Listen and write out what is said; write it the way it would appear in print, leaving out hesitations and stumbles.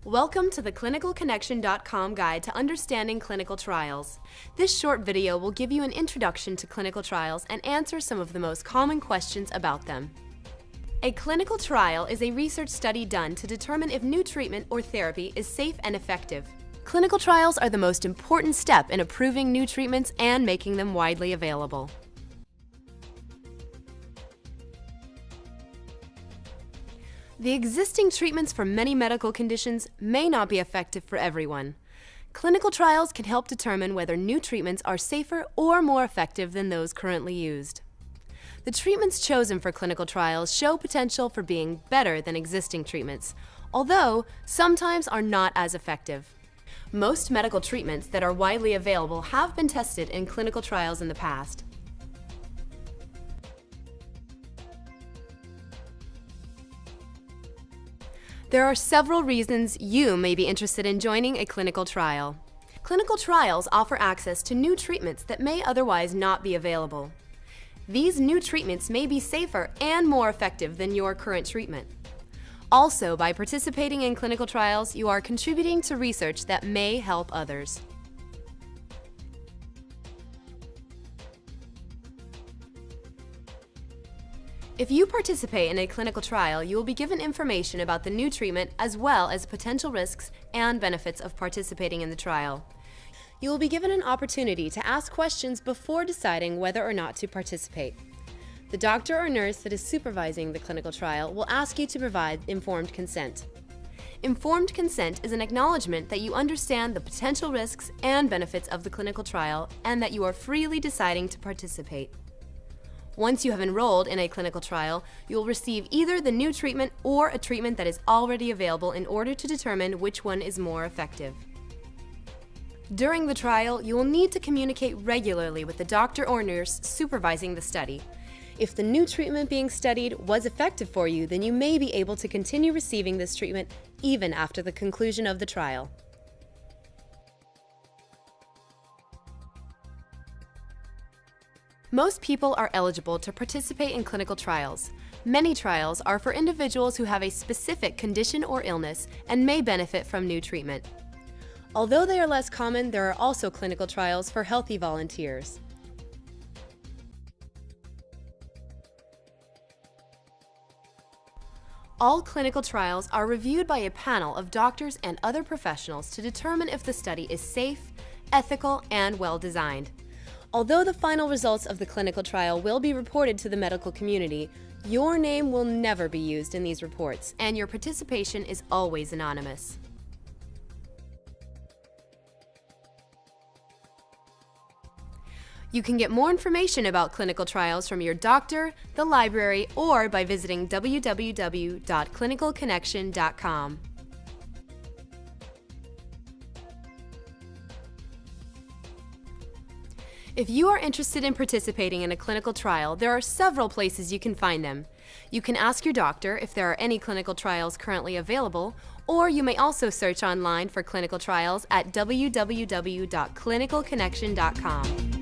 Welcome to the ClinicalConnection.com guide to understanding clinical trials. This short video will give you an introduction to clinical trials and answer some of the most common questions about them. A clinical trial is a research study done to determine if new treatment or therapy is safe and effective. Clinical trials are the most important step in approving new treatments and making them widely available. The existing treatments for many medical conditions may not be effective for everyone. Clinical trials can help determine whether new treatments are safer or more effective than those currently used. The treatments chosen for clinical trials show potential for being better than existing treatments, although sometimes are not as effective. Most medical treatments that are widely available have been tested in clinical trials in the past. There are several reasons you may be interested in joining a clinical trial. Clinical trials offer access to new treatments that may otherwise not be available. These new treatments may be safer and more effective than your current treatment. Also, by participating in clinical trials, you are contributing to research that may help others. If you participate in a clinical trial, you will be given information about the new treatment as well as potential risks and benefits of participating in the trial. You will be given an opportunity to ask questions before deciding whether or not to participate. The doctor or nurse that is supervising the clinical trial will ask you to provide informed consent. Informed consent is an acknowledgement that you understand the potential risks and benefits of the clinical trial and that you are freely deciding to participate. Once you have enrolled in a clinical trial, you will receive either the new treatment or a treatment that is already available in order to determine which one is more effective. During the trial, you will need to communicate regularly with the doctor or nurse supervising the study. If the new treatment being studied was effective for you, then you may be able to continue receiving this treatment even after the conclusion of the trial. Most people are eligible to participate in clinical trials. Many trials are for individuals who have a specific condition or illness and may benefit from new treatment. Although they are less common, there are also clinical trials for healthy volunteers. All clinical trials are reviewed by a panel of doctors and other professionals to determine if the study is safe, ethical, and well-designed. Although the final results of the clinical trial will be reported to the medical community, your name will never be used in these reports, and your participation is always anonymous. You can get more information about clinical trials from your doctor, the library, or by visiting www.clinicalconnection.com. If you are interested in participating in a clinical trial, there are several places you can find them. You can ask your doctor if there are any clinical trials currently available, or you may also search online for clinical trials at www.clinicalconnection.com.